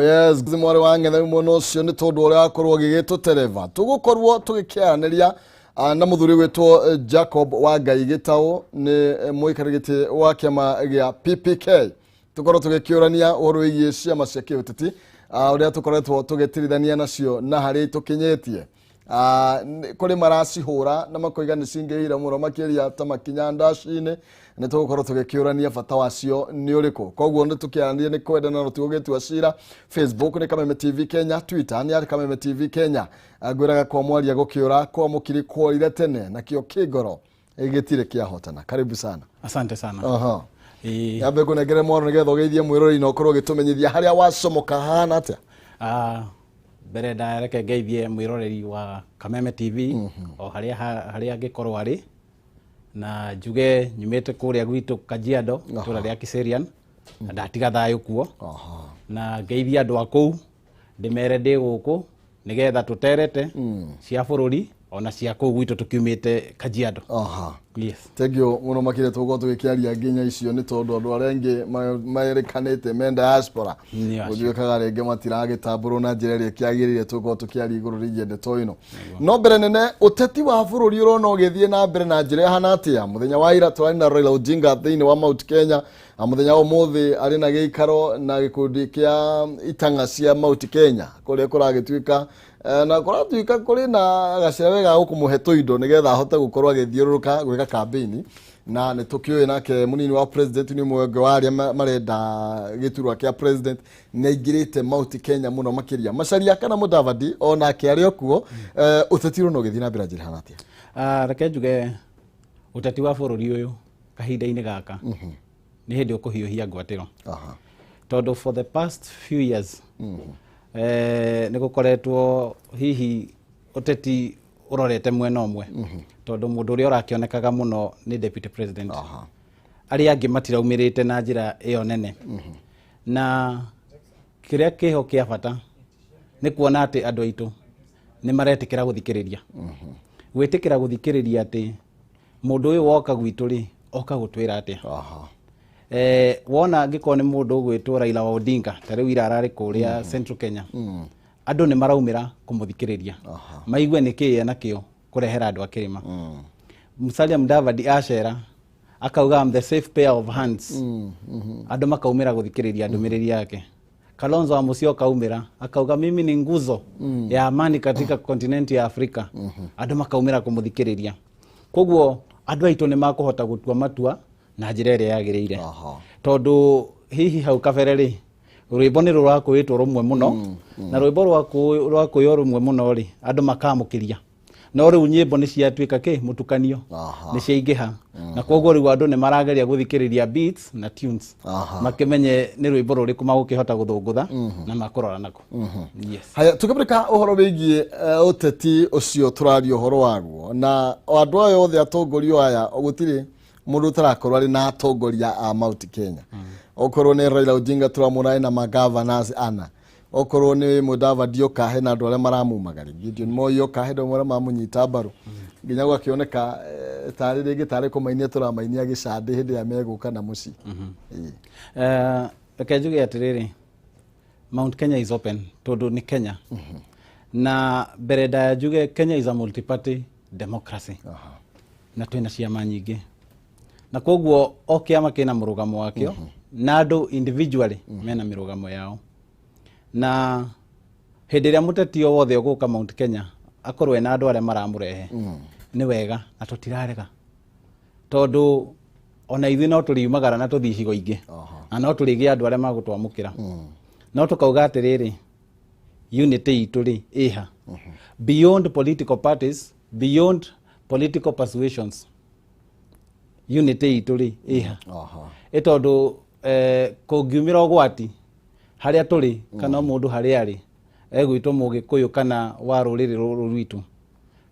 Yes, mwari wange na muno cio ni tondu uria akorwo gigitutereva tugukorwo tugikiaraniria na muthuri witwo Jacob wa Ngai Gitau ni muikarigiti wa kiama gia PPK tukorwo tugikiurania uhoro wigie ciama cia kiuteti uria tukoretwo tugitirithania nacio na hari tukinyetie kuri maracihura na makoiga ni cingihira muno makiria ta makinya ndacine ni tugukorwo tugikiurania bata wacio ni uriku koguo ni tukiarania ni kwendana tugitua cira Facebook ni Kameme TV Kenya, Twitter ni Kameme TV Kenya ngwiraga kwa mwaria gukiura kwa mukiri kworire tene na kio kigoro igitire kiahotana. Karibu sana. Asante sana. Yabe kunegere mwana nigetha ugeithie mwirori na ukorwo gitumenyithia haria wacomoka hana atia. Bere ndareke ngeithie mwiroreri wa Kameme TV o haria ngikorwo ari na njuge nyumite kuria gwitu Kajiado tura ria Kiserian ndatiga thayo kuo na ngeithia andu aku ndimere ndi guku nigetha tuterete cia bururi ona cia ku gwitu tukiumite Kajiado. Yes. Tegio muno makire tugo tugikiaria nginya icio ni tondu andu aria ngi mayerekanite me diaspora gujuikaga renge matiragitamburo na njira ria kiagirire tugo tukiaria iguru rije ndeto ino no mbere nene uteti wa bururi urona ugithie na mbere na njira hana atia muthenya wa ira twari na Raila Odinga thiini wa Mount Kenya muthenya wa muthi ari na giikaro na gikundi kia itanga cia Mount Kenya kuria kuragituika na kuratuika kuri na gacere ga gukumuhe tuindo nigetha ahote gukorwo agithiururuka gwika campaign na ni tukioe nake munini wa president ni mwege wa aria marenda giturwa kia president na ingirite Mount Kenya muno makiria macaria kana Mudavadi ona ke ari okuo utetiru no githina mbira njira hana atia reke njuge uteti wa bururi uyu kahinda-ini gaka ni hindi ukuhiuhia ngwatiro tondu for the past few years ni gukoretwo hihi uteti urorete mwena omwe tondu mundu uria urakionekaga muno ni deputy president ari angi matiraumirite na njira iyo nene na kiria kiho kia bata ni kuona ati andu aitu ni maretikira guthikiriria gwitikira guthikiriria ati mundu uyu woka gwitu ri oka gutwira ati wona ngiko ni mundu gwitwo Raila Odinga tari wira arari kuria Central Kenya andu ni maraumira kumuthikiriria maigue niki nakio kurehera andu akirima Musalia Mudavadi acera akauga am the safe pair of hands andu makaumira guthikiriria ndumiriri yake Kalonzo Musyoka kaumira akauga mimi ni nguzo ya amani katika continent ya Afrika andu makaumira kumuthikiriria koguo andu aitu ni makuhota gutua matua na njira iria yagirire tondu hihi hau kabere ri rwimbo ni rurakwitwo rumwe muno na rwimbo rwakwiyo rumwe muno ri andu makamukiria no riu nyimbo ni ciatuika ki mutukanio ni ciaingiha na koguo riu andu ni marageria guthikiriria beats na tunes makimenye ni rwimbo ruriku magukihota guthungutha na makorora nako. Yes. Haya tukibirika uhoro wigie uteti ucio turario uhoro waguo na andu ayo othe atongorio aya gutiri mundu tarakorwo ari na atongoria a Mount Kenya okorwo ni Raila Odinga turamuna na magovernors ana okorwo ni Mudavadi okahe na andu aria maramumagari Gideon Moi okahe ndo mara mamunyita mbaru nginya gwakioneka tari ringi tari kumainia turamainia gicandi hindi ya meguka na muci akejuge atiriri Mount Kenya is open tondu ni Kenya na bereda juge Kenya is a multi-party democracy na twina ciama nyingi na koguo o kiama kina murugamo wakio na andu individually mena mirugamo yao na hindi ria muteti o wothe uguka Mount Kenya akorwe na andu aria maramurehe ni wega na tutirarega tondu ona ithui no turiumagara na tuthi icigo ingi na no turige andu aria magutwamukira no tukauga atiriri unity itu ri iha beyond political parties, beyond political persuasions unity itu ri iha etondu kungiumira ugwati haria turi kana mundu haria ari egwitwo Mugikuyu kana wa ruriri rwitu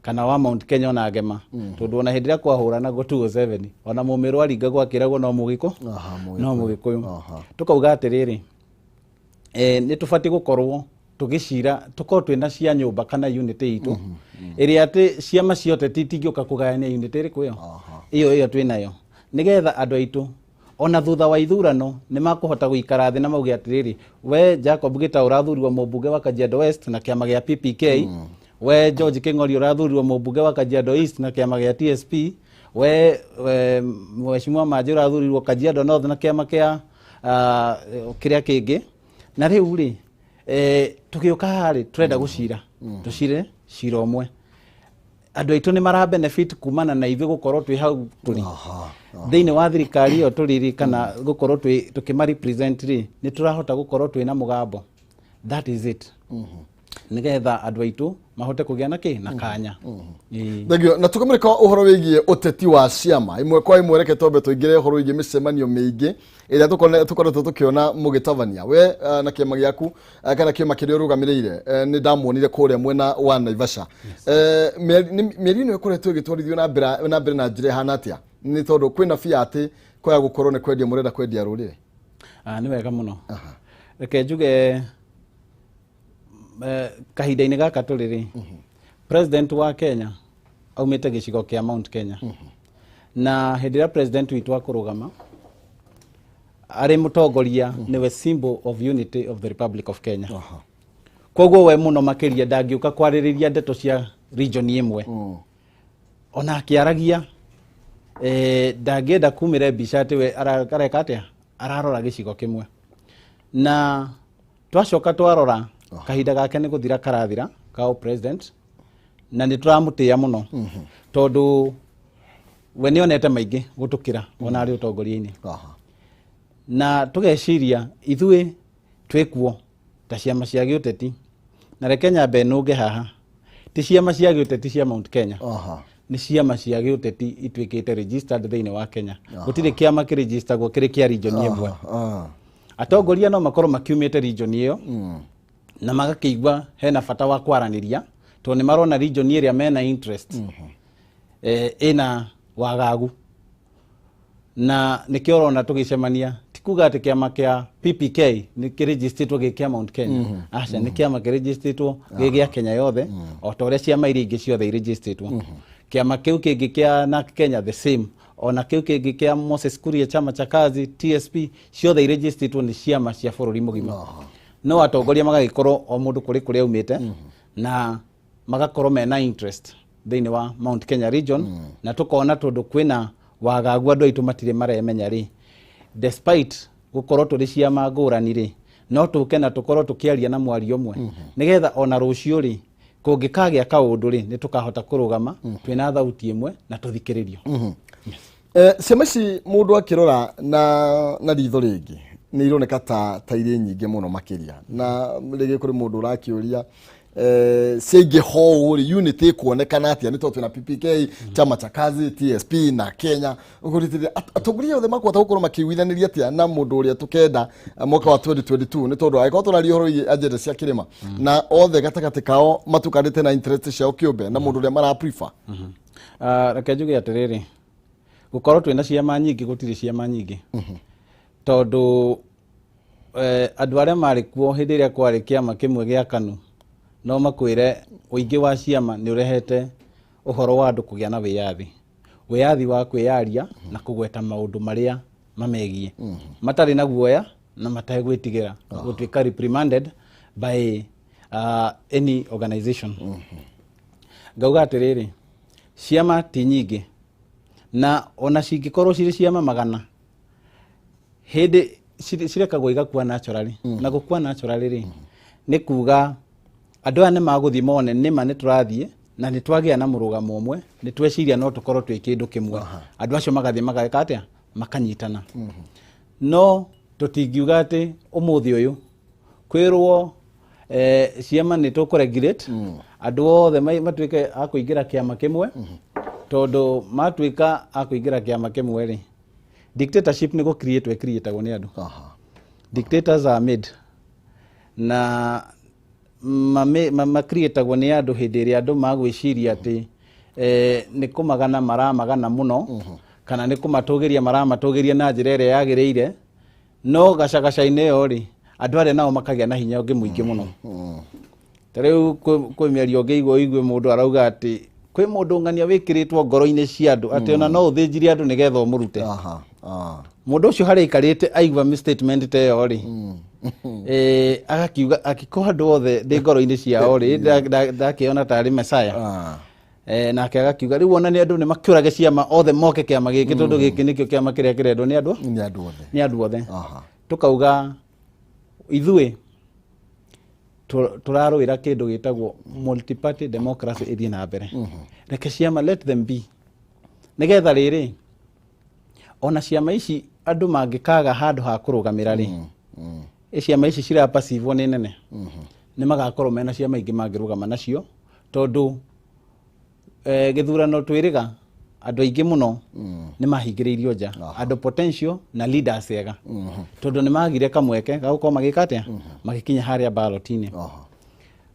kana wa Mount Kenya ona agema tondu ona hindira kwahura na go 207 ona mumiru aringa gwakiragwo no Mugikuyu tukauga atiriri ni tufati gukorwo tugicira tukorwo twina cia nyumba kana unity itu iria ati ciama ciothe titingioka kugayania unity ri kuyo iyo twinayo nigetha andu aitu ona thutha wa ithurano nĩ makũhota gũikara thĩ na mauge atĩrĩrĩ, we Jacob Gĩtaũ ũrathurirwo mũmbunge wa Kajiado West na kĩama gĩa PPK, we George Kĩng'ori ũrathurirwo mũmbunge wa Kajiado East na kĩama gĩa TSP, we Mheshimiwa Manjĩ ũrathurirwo Kajiado North na kĩama kĩa kĩrĩa kĩngĩ. Na rĩu rĩ, tũgĩũka harĩ tũrenda gũcira, tũcire cira ũmwe. Andũ aitũ nĩ mara benefit kumana na ithuĩ gũkorwo twĩ hau tũrĩ thĩinĩ wa thirikari ĩyo tũrĩ kana gũkorwo tũkĩma represent rĩ, nĩ tũrahota gũkorwo twĩ na mũgambo. That is it. Nigetha andũ aitũ mahote kũgĩa na kĩ na kanya. Thegio, na tukamĩrĩka ũhoro wĩgiĩ ũteti wa ciama imwe kwa imwe, reke twambe tũingĩre ũhoro wĩgiĩ mĩcemanio mĩingĩ ĩrĩa tũkoretwo tũkĩona mũgĩtabania we na kĩama gĩaku kana kĩama kĩrĩa ũrũgamĩrĩire. Nĩ ndamuonire kũrĩa mwena wa Naivasha. Mĩeri ĩno ĩkoretwo ĩgĩtwarithio na mbere na njĩra ĩhana atĩa, nĩ tondũ kwĩna bia atĩ kwaya gũkorwo nĩ kwendia mũrenda kwendia rũrĩrĩ? Nĩ wega mũno. Reke njuge kahinda-inĩ gaka tũrĩ president wa Kenya aumĩte gĩcigo kĩa Mount Kenya, na hĩndĩ ĩrĩa president witũ akũrũgama arĩ mũtongoria nĩwe symbol of unity of the Republic of Kenya. Koguo we mũno makĩria ndangĩũka kwarĩrĩria ndeto cia region ĩmwe, ona akĩaragia ndangĩenda kumĩre mbica atĩ we areka atĩa ararora gĩcigo kĩmwe. Na twacoka twarora kahinda gake nĩ gũthira karathira kao president, na nĩ tũramũtĩa mũno tondũ we nĩ onete maingĩ gũtũkĩra ona arĩ ũtongoria-inĩ. Na tũgeciria ithuĩ twĩkuo ta ciama cia gĩũteti, na reke nyambe nũnge haha, ti ciama cia gĩũteti cia Mount Kenya, nĩ ciama cia gĩũteti ituĩkĩte registered thĩinĩ wa Kenya. Gũtirĩ kĩama kĩregisteragwo kĩrĩ kĩa region ĩmwe. Atongoria no makorwo makiumĩte region ĩyo na magakĩigua hena bata wa kwaranĩria tondũ nĩ marona region ĩrĩa mena interest ĩna wagagu. Na nĩkĩo ũrona tũgĩcemania, ti kuga atĩ kĩama kĩa PPK nĩ kĩregistrĩtwo gĩ kĩa Mount Kenya. Aca, nĩ kĩama kĩregistrĩtwo gĩ gĩa Kenya yothe, o ta ũrĩa ciama iria ingĩ ciothe iregistrĩtwo. Kĩama kĩu kĩngĩ kĩa NARC Kenya the same, ona kĩu kĩngĩ kĩa Moses Kuria chama cha kazi TSP ciothe iregistrĩtwo nĩ ciama cia bũrũri mũgima. No atongoria magagĩkorwo o mũndũ kũrĩa aumĩte na magakorwo mena interest thĩinĩ wa Mount Kenya region. Na tũkona tondũ kwĩna wagagu andũ aitũ matirĩ maremenya rĩ, despite gũkorwo tũrĩ ciama ngũrani rĩ, no tũke na tũkorwo tũkĩaria na mwario ũmwe, nĩgetha ona rũciũ rĩ kũngĩkagĩa kaũndũ rĩ nĩ tũkahota kũrũgama twĩna thauti ĩmwe na tũthikĩrĩrio. Ciama ici mũndũ akĩrora na ritho rĩngĩ nĩ ironeka ta irĩ nyingĩ mũno makĩria, na rĩngĩ kũrĩ mũndũ ũrakĩũria ciaingĩho rĩ unity ĩkuonekana atĩa, nĩ tondũ twĩna PPK, chama cha kazi, TSP na Kenya. Atongoria othe makwata gũkorwo makĩiguithanĩria atĩa na mũndũ ũrĩa tũkenda mwaka wa 2022, nĩ tondũ angĩkorwo tũraria ũhoro wĩgiĩ agenda cia kĩrĩma na othe gatagatĩ kao matukanĩte na interest ciao kĩũmbe na mũndũ ũrĩa mara prefer. Reke njuge atĩrĩrĩ, gũkorwo twĩna ciama nyingĩ gũtirĩ ciama nyingĩ, tondũ andũ arĩa marĩ kuo hĩndĩ ĩrĩa kwarĩ kĩama kĩmwe gĩa KANU no makwĩre ũingĩ wa ciama nĩ ũrehete ũhoro wa andũ kũgĩa na wĩyathi wa kwĩyaria na kũgweta maũndũ marĩa mamegiĩ matarĩ na guoya na mategwĩtigĩra gũtuĩka reprimanded by any organization. Ngauga atĩrĩrĩ, ciama ti nyingĩ, na ona cingĩkorwo cirĩ ciama magana, hĩndĩ cirekagwo igakua naturally. Na gũkua naturally rĩ nĩ kuga andũ aya nĩ magũthiĩ mone nĩma nĩ tũrathiĩ na nĩ twagĩa na mũrũgamo ũmwe, nĩ tweciria no tũkorwo twĩ kĩndũ kĩmwe. Andũ acio magathiĩ mageka atĩa, makanyitana. No tũtingiuga atĩ ũmũthĩ ũyũ kwĩrwo ciama nĩ tũkũregulate andũ othe matuĩke a kũingĩra kĩama kĩmwe, tondũ matuĩka a kũingĩra kĩama kĩmwe rĩ, dictatorship nĩ gũcreate createagwo nĩ andũ. Dictators are made na createagwo nĩ andũ hĩndĩ ĩrĩa andũ magwĩciria atĩ nĩ kũmagana maramagana mũno, kana nĩ kũmatũgĩria maramatũgĩria na njĩra ĩrĩa yagĩrĩire. No gacagaca-inĩ ĩyo rĩ andũ arĩa nao makagĩa na hinya ũngĩ mũingĩ mũno. Ta rĩu kwĩ mĩario ũngĩigua mũndũ arauga atĩ kwi mundu ngania wikiritwo ngoro-ini cia andu ati ona no uthinjire andu nigetha umurute mundu ucio hari ikarite aigwa statement te yo ri agakiuga akiko andu othe ndi ngoro-ini ciao ri ndakiona tari mesaya nake agakiuga riu ona ni andu ni makiurage ciama othe moke kiama giki tondu giki nikio kiama kiria kirendwo ni andu othe tukauga ithui turarwira kindu gitagwo multi party democracy ithie na mbere reke ciama let them be nigetha riri ona ciama ici andu mangikaga handu ha kurugamira ri ciama ici cirapacivwo ni nene ni magakorwo mena ciama ingi mangirugama nacio tondu githurano twiriga andu aingi muno ni mahingiriirio nja andu potential na leaders ega tondu ni magire kamweke gagukorwo magika atia magikinya haria ballot-ini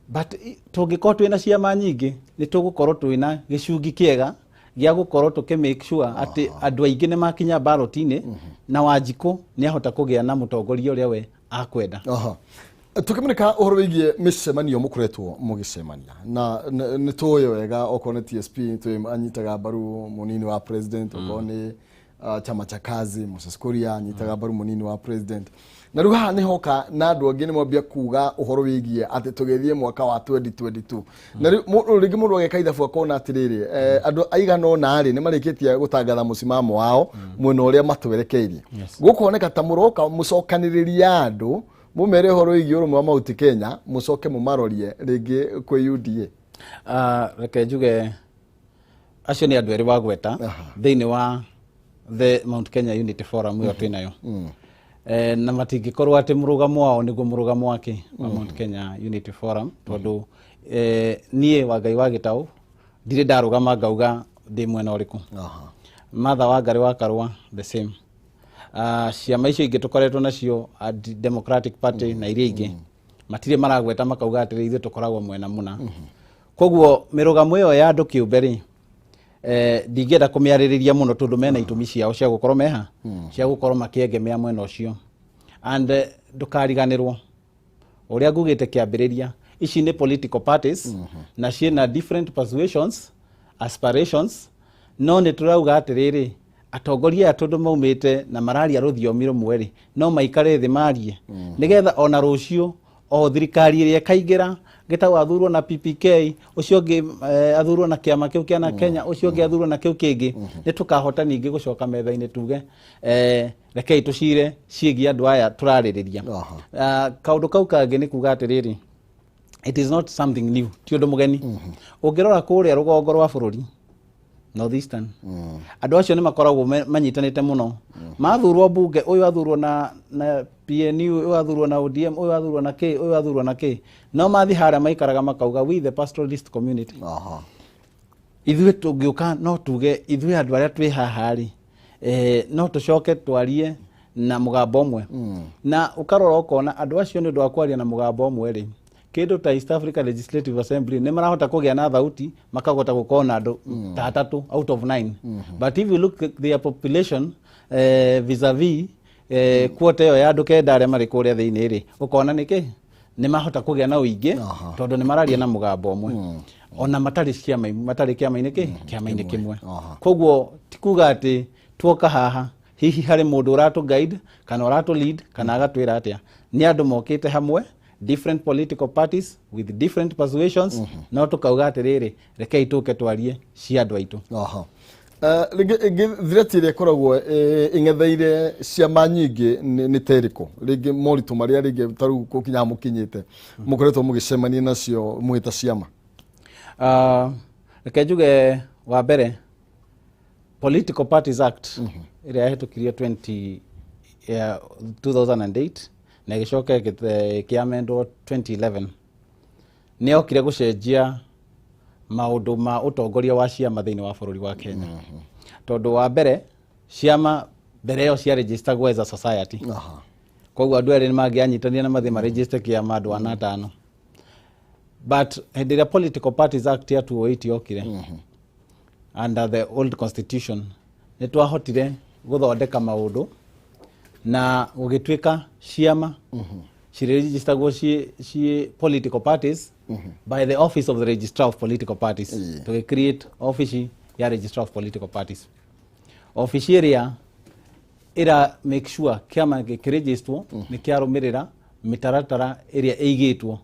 but tungikorwo twina ciama nyingi ni tugukorwo twina gicungi kiega gia gukorwo tuki make sure ati andu aingi ni makinya ballot-ini na Wanjiku ni ahota kugia na mutongoria uria we akwenda tukimenyeka uhoro wigie micemanio mukoretwo mugicemania na ni tuyo wega okone TSP twi anyitaga baru munini wa president okone chama cha kazi Moses Kuria anyitaga baru munini wa president na riu haha ni hoka na andu angi ni mwambia kuga uhoro wigie ati tugethie mwaka wa 2022 na riu ringi mundu ageka ithabu akona atiriri andu aigano na ari ni marikitie gutangatha musimamo wao mwena uria matwerekeirie gukoneka ta muroka mucokaniriria andu mumere horo igi urumwe wa mauti Kenya mucoke mumarorie ringi kwi UDA reke njuge acio ni andu eri wa gweta thiini wa the Mount Kenya Unity Forum yo twinayo na matingikorwo ati murugamo wao niguo murugamo wake wa Mount Kenya Unity Forum tondu nie wa Ngai wa Gitau ndire ndarugama ngauga ndi mwena uriku Martha wa Ngari wa Karua the same ciama icio ingi tukoretwo nacio Democratic Party na iria ingi matire maragweta makauga atiri ithu tukoragwo mwena muna koguo mirugamo iyo ya andu kiumberi ndingenda kumiaririria muno tondu mena itumi ciao cia gukorwo meha cia gukorwo makiegemea mwena ucio and ndukariganirwo uria ngugite kiambiriria ici ni political parties na ciena different persuasions aspirations no ni turauga atiriri atongoria tondu maumite na mararia ruthiomi rumwe no maikare thi marie nigetha ona rucio o thirikari iria kaingira gitawa athurwo na PPK ucio ngi athurwo na kiama kiu kia na Kenya ucio ngi athurwo na kiu kingi ni tukahota ningi gucoka metha-ini tuge rekei tucire ciegi andu aya turaririria kaundu kau kangi ni kuga atiriri it is not something new ti undu mugeni ungirora kuria rugongo rwa bururi Northeastern andu acio ni makoragwo manyitanite muno mathurwo bunge uyu athurwo na PNU uyu athurwo na ODM uyu athurwo na K uyu athurwo na K no mathi haria maikaraga makauga we the pastoralist community ithuĩ tungiuka no tuge ithuĩ andu aria twi haha ri no tucoke twarie na mugambo umwe na ukarora ukona andu acio ni ndu akwaria na mugambo umwe ri kindu ta East Africa Legislative Assembly ni marahota kugia na thauti makagota gukona andu ta 3 out of 9 but if you look at their population vis-a-vis quota yo ya andu kenda aria mari kuria thiini ri ukona niki ni mahota kugia na uingi tondu ni mararia na mugambo umwe ona matari kiama-ini kiama-ini kimwe koguo tikuga ati tuoka haha hihi hari mundu uratu guide kana uratu lead kana agatwira atia ni andu mokite hamwe different political parties with different persuasions no tukauga atiriri rekei tuke twarie cia andu aitu threat ire koragwo ingetheire ciama nyingi ni teriko ringi moritu maria ringi taru kukinya mukinyite mukoretwo mugicemania nacio mwita ciama reke njuge wa mbere Political Parties Act iria yahitukirio 2008 na gicoke kiamendwo 2011 ni okire gucenjia maundu ma utongoria wa ciama thiini wa bururi wa Kenya tondu wa mbere ciama mbere yo cia register as a society koguo andu eri ni mangianyitania na mathi ma register kiama andu ana 5 but the Political Parties Act ya 2008 okire under the old constitution ni twahotire guthondeka maundu na gugitwika ciama cire register ci political parties by the office of the registrar of political parties to create office ya registrar of political parties. Office area ira make sure kiama gikiregistrwo ni kiarumirira mitaratara area eigitwo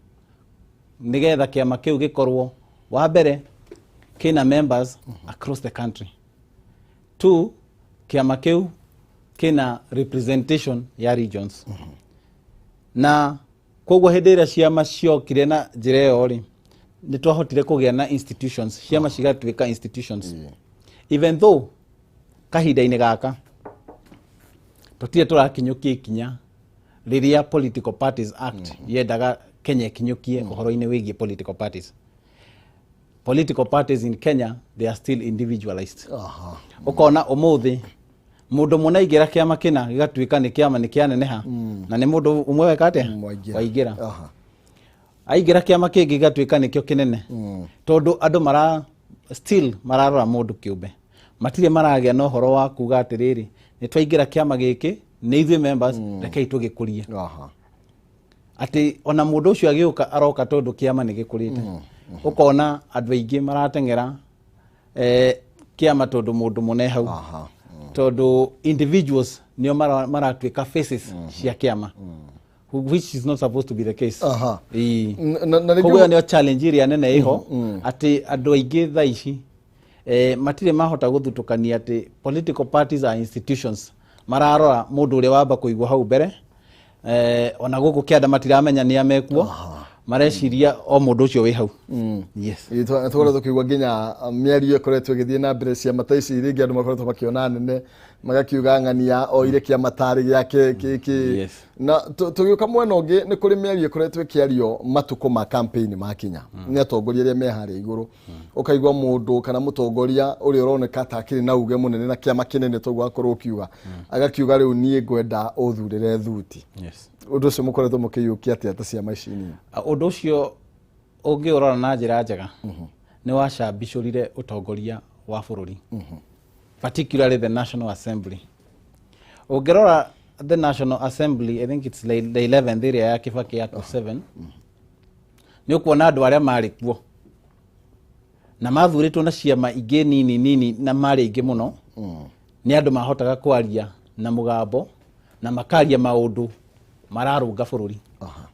nigetha kiama kiu gikorwo wa mbere kina members across the country. 2, kiama kiu kina representation ya regions. Na koguo hindi ira ciama ciokire na njira iyo ri ni twahotire kugia na institutions, ciama cigatuika institutions. Even though kahinda-ini gaka tutire turakinyukia ikinya riria Political Parties Act yendaga Kenya ikinyukie uhoro-ini wigie political parties. Political parties in Kenya, they are still individualized. Ukona umuthi mundu munaigira kiama kina gigatuika ni kiama ni kianeneha na ni mundu umwe wekate waigira aigira kiama kingi gigatuika nikio kinene tondu andu mara still mararora mundu kiumbe matire maragia no horo wa kuga atiriri ni twaigira kiama giki ni ithuĩ members rekei tugikurie ati ona mundu ucio agiuka aroka tondu kiama ni gikurite ukona andu aingi maratengera kiama tondu mundu mune hau tondu individuals nio maratuika faces cia kiama which is not supposed to be the case. Koguo nio challenge iria nene iho ati andu aingi thaa ici matire mahota guthutukania ati political parties are institutions mararora mundu uria wamba kuigwa hau mbere ona guku kianda matiramenya ni amekuo mareciria o mundu ucio wi hau. Yes, twara tukigwa nginya miario ikoretwo igithie na mbere cia mataici iringi andu makoretwo makiona nene magakiuga ng'ania o ile kia matari yake kiki na tugiuka mwena ungi ni kuri miario ikoretwo ikiario matuko ma campaign ma Kenya ni atongoria ria mehari iguru ukaigwa mundu kana mutongoria uri uroneka ta akiri na uge munene na kiama kinene togwa akorwo kiuga agakiuga riu nie ngwenda uthurire thuti. Undu ucio mukoretwo mukiyukia ati ata cia maicini undu ucio ungiurora na njira njega ni wacambicurire utongoria wa bururi particularly the National Assembly. Ungirora the National Assembly, I think it's the 11th area ya Kibaki ya 7 ni ukuona andu aria mari kuo na mathuritwo na ciama ingi nini na mari ingi muno ni andu mahotaga kwaria na mugambo na makaria maundu mararunga bururi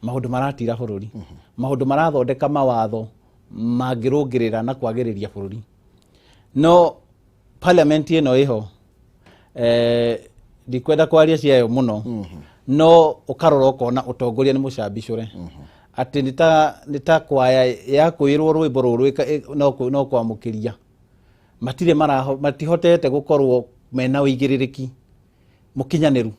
maundu maratira bururi maundu marathondeka mawatho mangirungirira na kwagiriria bururi. No parliament ino iho ndikwenda kwaria ciayo muno no ukarora ukona utongoria ni mucambicure ati nita kwaya ya kuirwo rwimbo ruru no kwamukiria matire matihotete gukorwo mena uigiririki mukinyaniru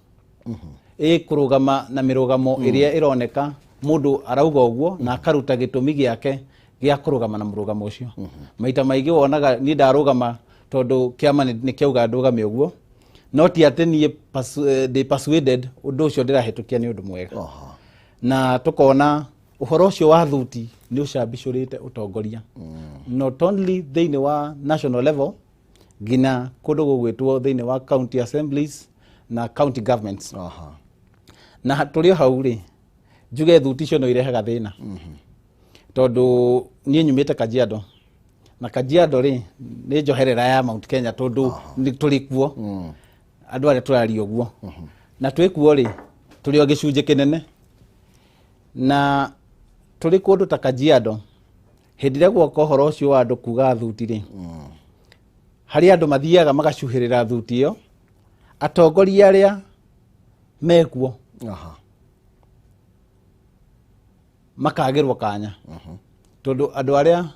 kurugama na mirugamo iria ironeka mundu arauga uguo na akaruta gitumi giake gia kurugama na murugamo ucio maita maigi wonaga ni ndarugama tondu kiama ni kiuga ndugame uguo not ati ni they persuaded undu ucio ndirahitukia ni undu mwega na tukona uhoro ucio wa thuti ni ucambicurite utongoria not only thiini wa national level gina kundu gugwitwo thiini wa county assemblies na county governments na tulio hau ri njuge thuti cio no irehaga thina tondu nie nyumite Kajiado na Kajiado ri ni njoherera ya Mount Kenya tondu ni tulikuo andu aria turario guo na twikuo ri tulio gicunje kinene na tuli kundu ta Kajiado hindi ria gwoko horo ucio wa andu kuga thuti ri hari andu mathiaga magacuhirira thuti iyo atongoria aria mekuo makagirwo kanya tondu andu aria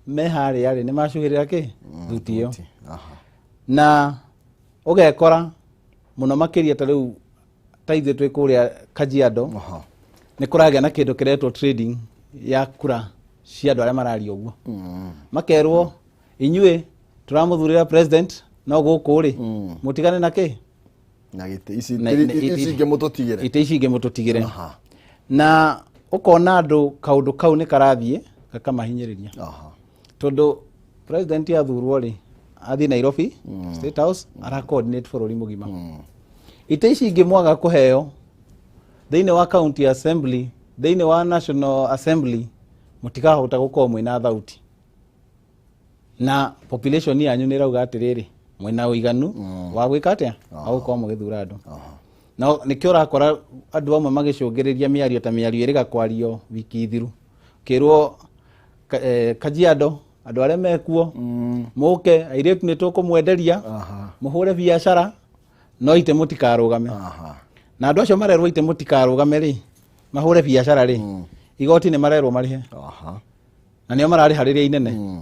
mehari ari ni macuhirira ki thuti iyo na ugekora muno makiria ta riu taithe twi kuria Kajiado ni kuragia na kindu kiretwo trading ya kura cia andu aria mararia uguo makerwo inyue turamuthurira president no guku ri mutigane na ki na gite ici ngemututigire ite ici ngemututigire na ukona andu kaundu kau ni karathie kakamahinyiriria tondu president athurwo ri athi Nairobi State House ara coordinate bururi mugima ite ici ngimwaga kuheo thiini wa county assembly thiini wa national assembly mutikahota gukorwo mwina thauti na population yanyu ni rauga atiriri mwina uiganu wa gwika atia agukorwo mugithura andu na nikio rakora andu amwe magicungiriria miario ta miario iriga kwario wiki thiru kirwo Kajiado andu aria mekuo muke airetu ni tukumwenderia muhure biashara no ite mutikarugame na andu acio marerwo ite mutikarugame ri mahure biashara ri igoti ni marerwo marihe na nio mararihariria inene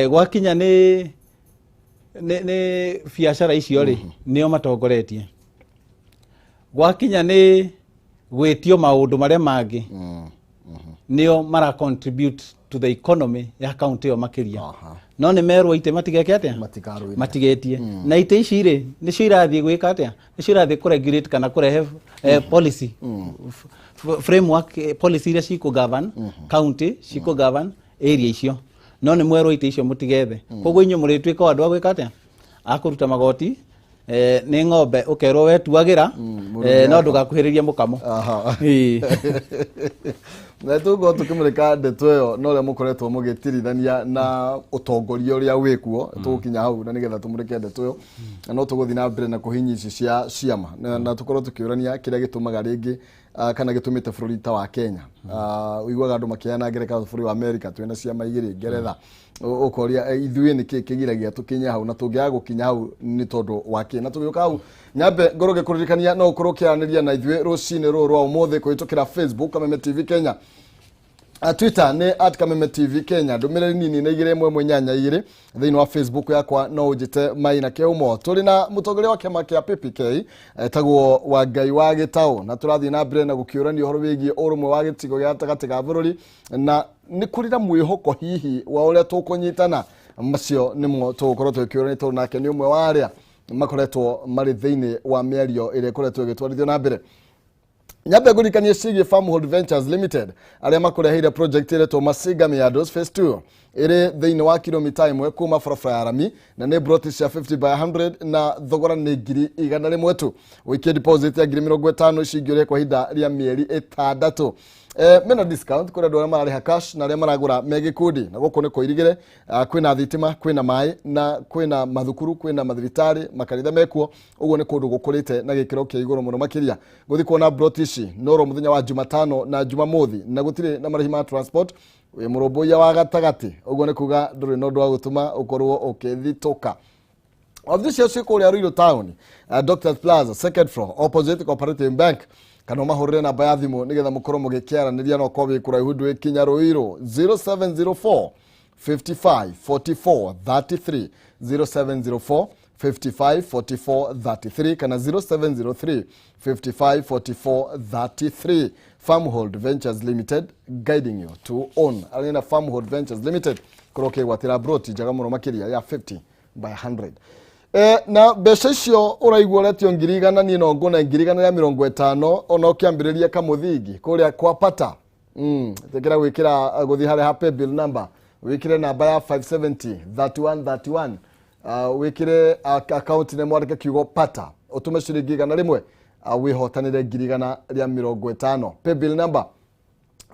gwakinya ni biashara icio ri nio matongoretie gwakinya ni gwitio maundu maria mangi nio mara contribute to the economy ya county yo makiria no ni merwo ite matigeke atia matigetie na ite ici ri ni cio irathie gwika atia ni cio irathie kuregulate kana kurehe policy framework policy ria ciko govern county ciko govern area icio no ni mwerwo ite icio mutigethe koguo inyo muritwika andu agwika atia akuruta magoti ni ng'ombe ukerwo wetuagira no ndugakuhiririe mukamo na tugo tukimurika ndeto yo no le mukoretwo mugitirithania na utongoria uria wikuo tukinya hau na nigetha tumurike ndeto yo no tuguthi na mbere na kuhinya ici cia ciama na tukorwo tukiurania kiria gitumaga ringi kana gitumite bururi ta wa Kenya uigwaga andu makiana ngereka bururi wa America twina ciama igiri Ngeretha ukoria ithuĩ niki kigiragia tukinya hau na tungiaga gukinya hau ni tondu wake na tugioka hau nyambe ngoroge kuririkania no ukorwo kiaraniria na ithuĩ rucini ru rwa umuthi kuhitukira Facebook Kameme TV Kenya Twitter ni @Kameme TV Kenya ndumiriri nini na igire mwe nyanya igire thiini wa Facebook yakwa no ujite maina keumo turi na mutongoria wa kiama kia PPK etagwo wa Ngai wa Gitau na turathii na mbere na gukiurania uhoro wigie urumwe wa gitigo gia tagati ga bururi na ni kurira mwihoko hihi wa uria tukunyitana macio nimo tukorwo tukiurania tu nake ni umwe wa aria makoretwo mari thiini wa miario ire koretwo gitwarithio na mbere nyambe gurikanie cigie Farmhold Ventures Limited aria makureheire project ire to Masiga Meadows Phase 2 ire thiini wa kilomita 1 kuma barabara ya Rami na ni broti cia 50 by 100 na thogora ni ngiri 100 tu wikie deposit ya ngiri 50 cingire kwa hinda ria mieri 6 mena discount kuri andu marariha cash na aria maragura megikundi na guku ni kuirigire kwina thitima kwina mai na kwina mathukuru kwina mathibitari makanitha mekuo uguo ni kundu gukurite na gikiro kia iguru muno makiria guthi kuona brotici noro muthenya wa Jumatano na Jumamothi na gutire na marihi ma transport we muroboya wa gatagati uguo ni kuga nduri no ndwa gutuma ukorwo ukithitoka of this year kuri Ruiru town Dr. Plaza second floor opposite Cooperative Bank kana mahurire na bayathimo nigetha mukorwo mugikiaraniria no ko wikura ihundu ikinya Ruiru 0704 55 44 33 0704 55 44 33 kana 0703 55 44 33 Farmhold Ventures Limited guiding you to own alina Farmhold Ventures Limited kuroke watira broti jaga muno makiria ya 50 by 100 na beshacio uraigwa letio ngirigana ni no ngona ngirigana ya 50 ona ukiambiriria kamuthingi kuria kwa Bata tekera wikira guthi hare happy bill number wikire namba ya 570 3131 wikire account ne mwandike kiugo Bata utume ciringi 100 wihotanire ngirigana ria 50 pay bill number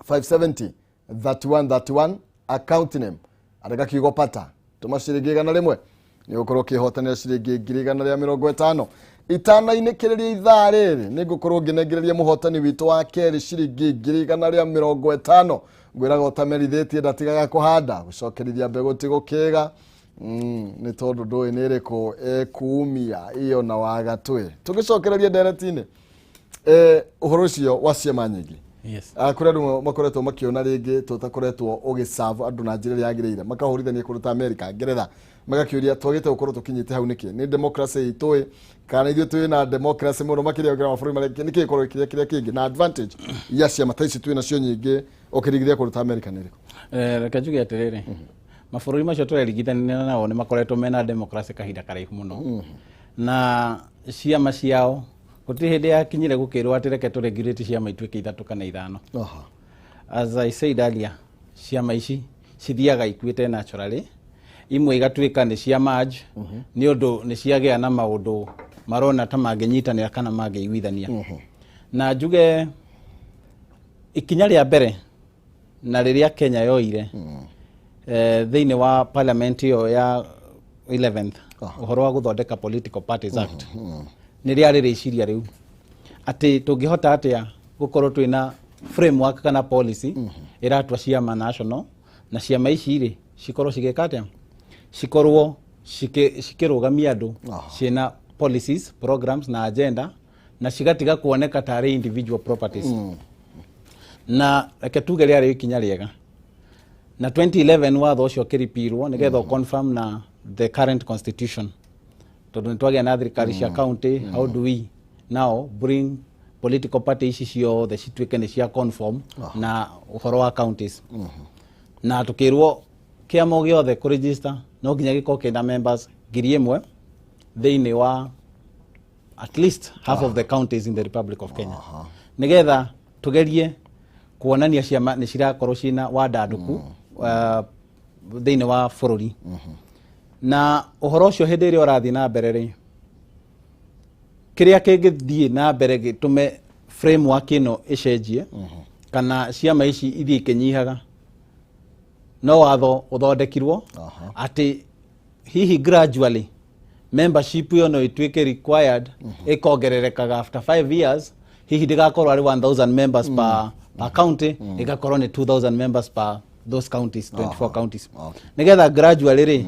570 3131 account name andika kiugo Bata tuma ciringi 100 ni ukorwo kihotanira ciringi 150 itana-ini kiriria ithaa riri ni ngukorwo nginegereria muhotani witu wa keri ciringi 150 ngwiraga utamerithitie ndatigaga kuhanda gucokerithia mbegu tigukega ni tondu ndui ni iriku kumia iyo na wagatwe tugicokereria nderetini uhoro ucio wa ciama nyingi yes kuri andu makoretwo makiona ringi tutakoretwo ugiserve andu na njira yagirire makahurithania kuruta America Ngeretha magakiuria twagite gukorwo tukinyite hau niki ni democracy itoi kana ithuĩ twĩ na democracy muno makiria gira mabũrũri marĩa niki ikorwo kiria kingi na advantage ya ciama ta ici twĩ nacio nyingĩ ukirigithia kuruta America nĩ rĩkũ reke njuge atiriri mabũrũri macio tũrerigithania nao nĩ makoretwo mena democracy kahinda karaihu muno na ciama ciao gũtirĩ hĩndĩ yakinyire gũkĩrwo atĩ reke tũregulate ciama ituĩke 3 kana 5 as I said earlier ciama ici cithiaga ikuĩte naturally imwe igatuĩka nĩ cia merge nĩ ũndũ nĩ ciagĩa na maũndũ marona ta mangĩnyitanĩra kana mangĩiguithania na njuge ikinya rĩa mbere na riria Kenya yoire thiini wa parliament yo ya 11th uhoro wa guthondeka political parties act ni riari riciria riu ati tungihota atia gukorwo twina framework kana policy iratua ciama national na ciama ici ri cikorwo cigeka atia cikorwo cikirugamia andu ciina policies programs na agenda na cigatiga kuoneka tari individual properties na reke tuge riari ikinya riega na 2011 watho ucio kiripirwo nigetha confirm na the current constitution tondu nitwagia na thirikari cia county. How do we now bring political parties ciothe cituike ni cia conform na uhoro wa counties na tukirwo kiamo giothe ku register no nginya giko kina members 1,000 thiini wa at least half of the counties in the Republic of Kenya nigetha tugerie kuonania ciama ni cirakorwo cina wadanduku thiini wa bururi na uhoro ucio hindi iri urathi na mbere ri kiria kingithie na mbere gitume framework ino icenjie kana ciama ici ithie ikinyihaga no watho uthondekirwo ati hihi gradually membership yo no ituike required ikongererekaga after 5 years hihi ndigakorwo ari 1,000 members per county igakorwo ni 2,000 members per those counties 24 counties nigetha gradually ri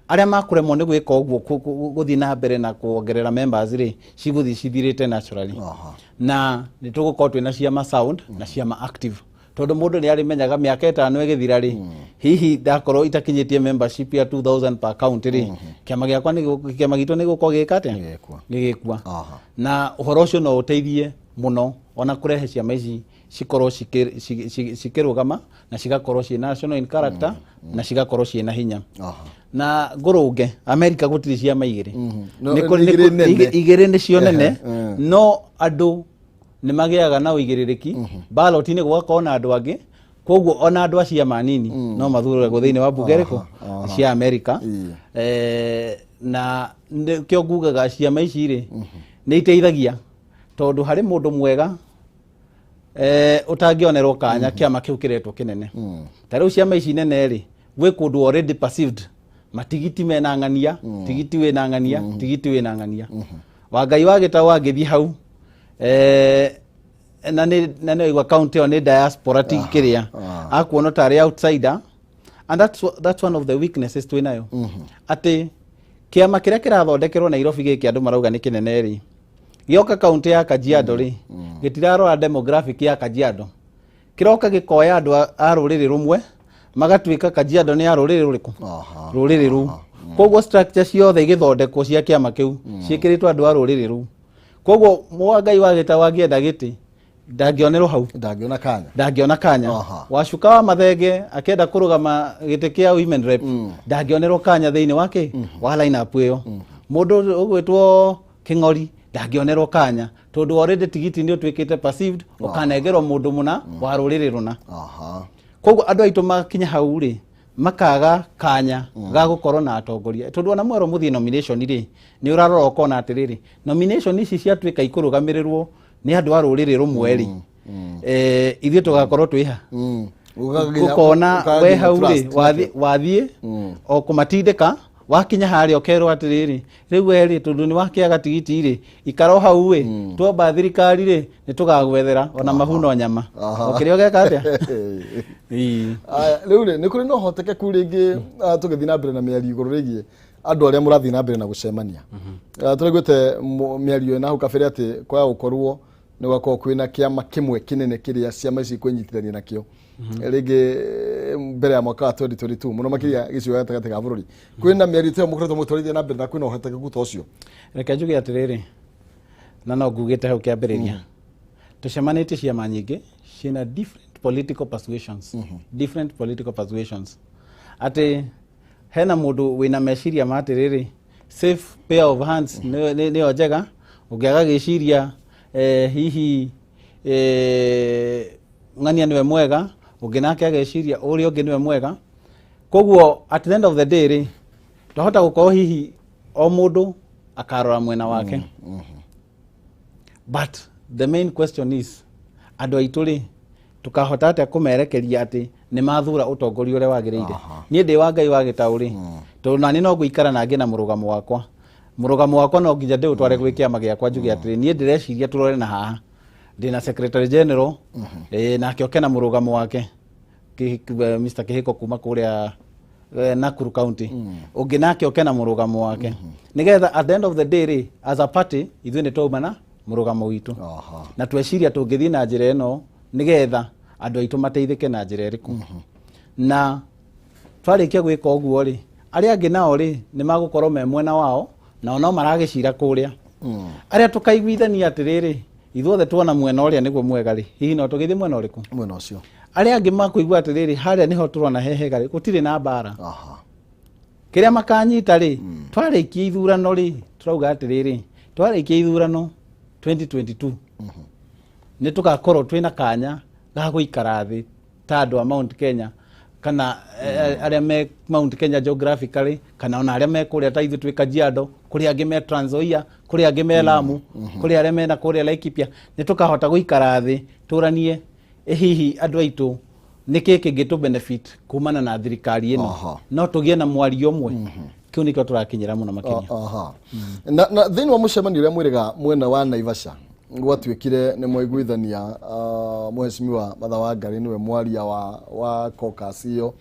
aria makuremwo ni gwika uguo guthii na mbere na kuongerera members ri ciguthii cithirite naturally na nitugukorwo twina ciama sound na ciama active tondu mundu ni ari menyaga miaka 5 igithira ri hihi ndakorwo itakinyitie membership ya 2,000 per county ri kiama giakwa ni kiama gitu ni gukorwo gikate gigikua na uhoro ucio no uteithie muno ona kurehe ciama ici cikorwo cikirugama na cigakorwo ci national in character na cigakorwo ci na hinya na ngurunge America gutiri ciama igiri igiri ni cio nene no andu ni magiaga na uigiririki ballot ni gugakorwo na andu angi koguo ona andu acia manini no mathurwe guthiini wa bunge riko cia America na kio ngugaga ciama ici ri ni iteithagia tondu hari mundu mwega utangionerwo kanya kiama kiu kiretwo kinene tariu ciama ici nene ri gwe kundu already perceived matigiti mena ngania tigiti wina ngania tigiti wina ngania wangai wagita wangithie hau na ne igwa county on diaspora tikiria akuona tari outsider and that's one of the weaknesses twinayo ati kiama kiria kirathondekerwo Nairobi giki andu marauga ni kinene ri gioka county ya Kajiado ri gitirarora demographic ya Kajiado kiroka gikoya andu a ruriri rumwe magatuika Kajiado ni ya ruriri ruriku ruriri ru koguo structure ciothe igithondekwo cia kiama kiu cikiritwa andu a ruriri ru koguo mwangai wagita wangienda giti ndangionerwo hau ndangiona kanya wacuka wa mathenge akenda kurugama giti kia women rep ndangionerwo kanya thiini wake wa line up iyo mundu ugwitwo King'ori ndangionerwo kanya tondu already tigiti ni utwikite perceived ukanegerwo mundu muna wa ruriri runa koguo andu aitu makinya hau ri makaga kanya ga gukorwo na atongoria tondu ona mwero muthie nomination ri ni urarora ukona atiriri nomination ici ciatwika ikurugamirirwo ni andu a ruriri rumwe ri ithie tugakorwo twiha ukona we hau ri wathie o kumatindika wakinya hari okerwo atiriri riu weri tondu ni wakiaga tigiti ri ikaro hau we twomba thirikari ri ni tugagwethera ona mahuno nyama okirio geka atia riu ri ni kuri no hotekeku ringi tugithi na mbere na miario iguru rigie andu aria murathi na mbere na gucemania turigwete miario na hau kabere ati kwa gukorwo ni gwakorwo kwina kiama kimwe kinene kiria ciama ici kwinyitithania nakio rigi mbere ya mwaka wa 2022 muno makiria gicigo gatagati ga bururi kwina miario te mukoretwo mutwarithia na mbere na kwina uhotekeku ta ucio reke njuge atiriri na no ngugite hau kiambiriria tucemanitie ciama nyingi cina different political persuasions ati hena mundu wina meciria matiriri safe pair of hands ni ojega ugiaga giciria hihi ngania niwe mwega unginake ageciria uri ungi niwe mwega koguo at the end of the day ri tuhota gukorwo hihi o mundu akarora mwena wake but the main question is andu aitu ri tukahota atia kumerekeria ati ni mathura utongoria ule wagirire nie ndi wa Ngai wa gitauri to nani no guikara nange na murugamo wakwa no nginya ndi utware gwi kiama giakwa njuge ati nie ndireciria turore na haha ndina secretary general na kioke na murugamo wake Mr. Kihiko kuma kuria Nakuru County ungi nake oke na murugamo wake nigetha at the end of the day as a party ithuĩ nĩ twauma na murugamo witu na tweciria tũngĩthiĩ na njĩra ĩno nigetha andũ aitũ mateithĩke na njĩra ĩrĩkũ na twarĩkia gwĩka ũguo rĩ arĩa angĩ nao rĩ nĩ magũkorwo me mwena wao na no maragĩcira kũrĩa arĩa tũkaiguithania atĩrĩrĩ ithuothe tuona mwena ũrĩa nĩguo mwega rĩ hihi no tũgĩthiĩ mwena ũrĩkũ mwena ũcio arĩa angĩ makũigua atĩrĩrĩ harĩa niho tũrona hehega rĩ gũtirĩ na mbara kĩrĩa makanyita rĩ twarĩkia ithurano rĩ turauga atĩrĩrĩ twarĩkia ithurano 2022 nĩ tũgakorwo twĩna kanya ga gũikara thĩ ta andũ a Mount Kenya kana arĩa me Mount Kenya geographically kana ona arĩa me kũrĩa ta ithuĩ twĩ Kajiado kũrĩa angĩ me Trans Nzoia kũrĩa angĩ me Lamu kũrĩa arĩa me na kũrĩa Laikipia nĩ tũkahota gũikara thĩ tũranie hihi andũ aitũ nĩkĩ kĩngĩtũ benefit kumana na thirikari ĩno no tũgĩe na mwario ũmwe kĩu nĩkĩo tũrakinyĩra mũno makĩria na thĩinĩ wa mũcemanio ũrĩa mwĩrĩga mwena wa Naivasha gwatuĩkire nĩ mwaiguithania Mheshimiwa Martha Wangari nĩwe mwaria wa caucus ĩyo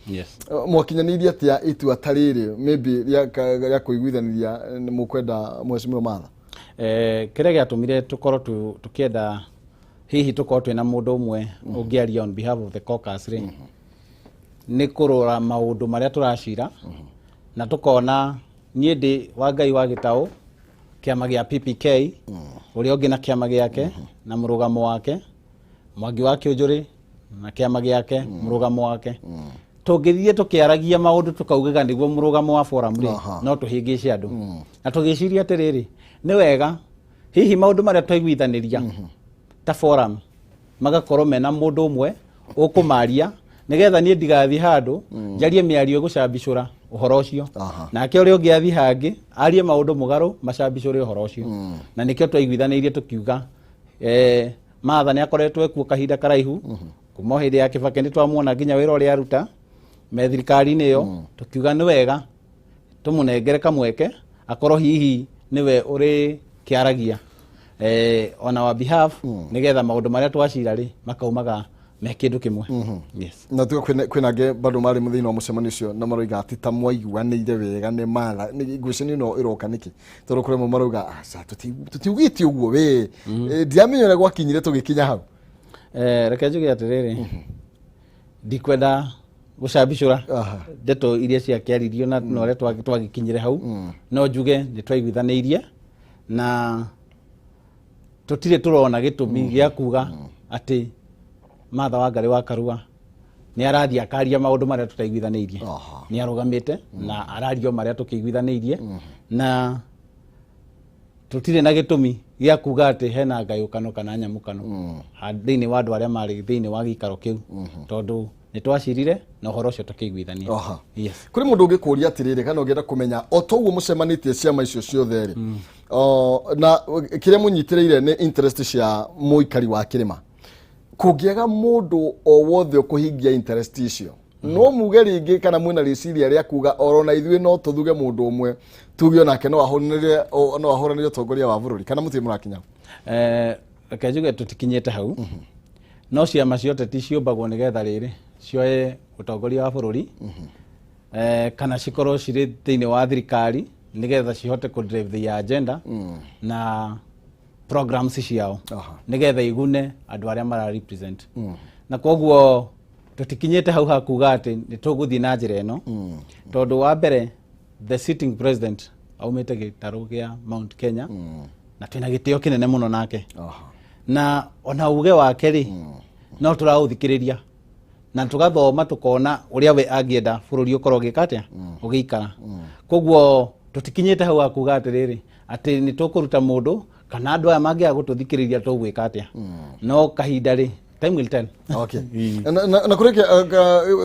mwakinyanĩirie atĩa itua ta rĩrĩ maybe rĩa kũiguithania nĩ mũkwenda Mheshimiwa Martha kĩrĩa gĩatũmire tũkorwo tũkĩenda hihi tukorwo twina mundu umwe ungiaria on behalf of the caucus ri ni kurora maundu maria turacira na tukona nie ndi wa Ngai wa gitau kiama gia PPK uria ungi na kiama giake na murugamo wake Mwangi wa Kĩũnjũrĩ na kiama giake murugamo wake tungithie tukiaragia maundu tukaugaga niguo murugamo wa forum ri no tuhingice andu na tugiciria atiriri ni wega hihi maundu maria twaiguithaniria ta forum magakorwo mena mundu umwe ukumaria nigetha nie ndigathi handu njarie miario gucambicura uhoro ucio nake uri ungi athi hangi arie maundu mugaru macambicure uhoro ucio na nikio twaiguithanirie tukiuga Martha ni akoretwo ekuo kahinda karaihu kuma hindi ya Kibaki ni twamuona nginya wira uri aruta me thirikari-inĩ iyo tukiuga ni wega tumunengere kamweke akorwo hihi niwe uri kiaragia on our behalf nigetha maundu maria twacira ri makaumaga me kindu kimwe yes na tuko kwina nge bado mari muthini wa mucemanio ucio na maroiga ati ta mwaiguanĩire wega ni Martha ni ngucanio no iroka niki toro kure maroiga aca tutiugite uguo we ndiamenyere gwakinyire tugikinya hau reke njuge atiriri ndikwenda gucambicura ndeto iria cia kiaririo na no twagikinyire hau no njuge ni twaiguithaniirie na tutire turona gitumi gya kuga ati Martha Wangari wa Karua ni arathia akaria maundu maria tutaiguithaniirie ni arugamite na arario maria tukiguithaniirie na tutire na gitumi gya kuga ati hena ngayukano kana nyamukano thĩinĩ wa andũ arĩa marĩ thĩinĩ wa gĩikaro kĩu tondu ni twacirire na uhoro ucio tukiguithania yes kuri mundu ungikuria atiriri kana ungienda kumenya otoguo mucemanitie ciama icio ciothe ri na kiria munyitireire ni interest cia muikari wa kirima kungiaga mundu o wothe ukuhingia interest icio no muge ringi kana mwina riciria ria kuga orona ithuĩ no tuthuge mundu umwe tuge onake no ahoranire tongoria wa bururi kana mutie murakinya reke njuge tutikinyite hau no ciama ciothe ti ciumbagwo nigetha riri cioe utongoria wa bururi kana cikorwo cirĩ thĩinĩ wa thirikari nigetha cihote ku drive the agenda na programs ciao nigetha igune andu aria mara represent na koguo tutikinyite hau hakuga ati ni tuguthii na njira ino tondu wa mbere the sitting president aumite gitaru gia Mount Kenya na twina gitio kinene muno nake na ona uge wake ri no turaũthikiriria na tugathoma tukona uria we angienda bururi ukorwo gikatia ugiikara koguo tutikinyite hau hakuga atiriri ati ni tukuruta mundu kana andu aya mangia gututhikiriria tugwika atia no kahinda ri time will tell. Okay. Na kureke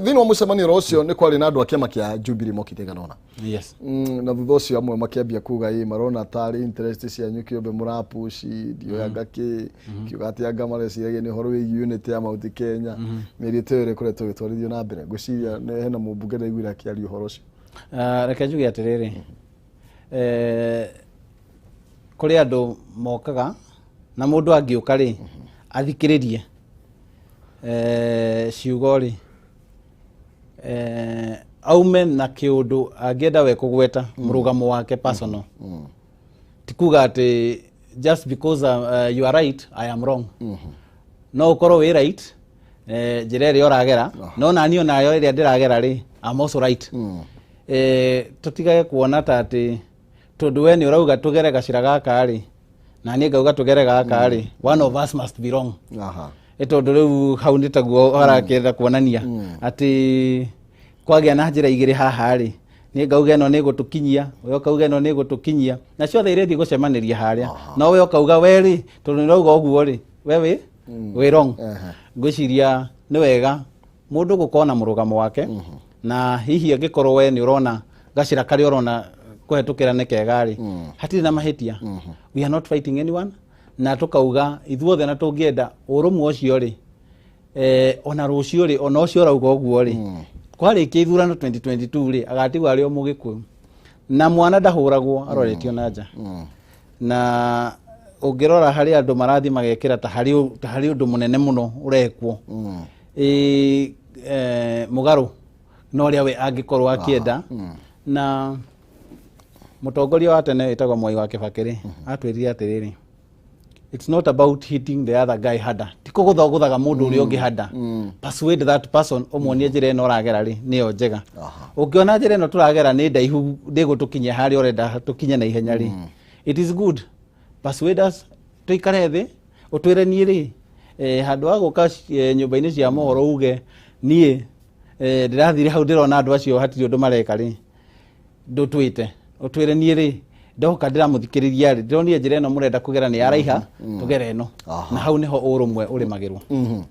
thini wa mucemanio rocio ni kwari na andu a kiama kia Jubilee mokite kanona. Yes. Na thutha ucio amwe makiambia kuga marona tari interest cia nyuki obe murapushi dio yagaki kiugati anga mareciria ni horo wigi unity ya Mount Kenya. Mirite ire kuretwo gitwarithio na mbere guciria ne hena mubunge na igwira kiari horo ucio. Reke njuge atiriri. Kuri andu mokaga na mundu angiuka ri athikiririe ciugo ri aume na kiundu angienda we kugweta murugamo wake personal tikuga ati just because you are right I am wrong no ukorwo we right njira ĩrĩa ũragera no nani onayo ĩrĩa ndĩragera ri I'm also right tutigage kuona ta ati tondu we ni urauga tugere gacira gaka ri na ni ngauga tugere gaka ri one of us must be wrong. Tondu riu hau ni taguo arakenda kuonania ati kwagia na njira igiri haha ri ni ngauga eno ni gutukinyia we ukauga eno ni gutukinyia na ciothe irethi gucemaniria haria no we ukauga we ri tondu ni urauga uguo ri we we wrong. Ngwiciria ni wega mundu gukona murugamo wake na hihi angikorwo we ni urona gacira kari urona kuhetukira ne kegari hatiri na mahitia we are not fighting anyone na tukauga ithuothe na tungienda urumwe ucio ri ona rucio ri ona ucio rauga uguo ri kwarikia ithurano 2022 ri agatigwa ari o mugikuyu na mwana ndahuragwo aroretio na nja na ungirora hari andu marathi magekira ta hari undu munene muno urekwo mugaru no ria we angikorwo akienda na mutongoria wa tene etagwo Mwai wa Kibakiri atwirire atiriri it's not about hitting the other guy harder tiko guthoguthaga mundu uri ungi harder persuade that person omonie njira eno ragera ri niyo njega ungiona njira eno turagera ni ndaihu ndigutukinya hari orenda tukinye na ihenya ri it is good persuade us tuikare thi utwire ni ri handu wa guka nyumba-ini cia mohoro uge nie ndirathire hau ndirona andu acio hatiri undu mareka ri ndutwite utwire ni ri ndoka ndiramuthikiriria ri ndironire njira eno murenda kugera ni araiha tugera eno na hau niho urumwe uri magirwo.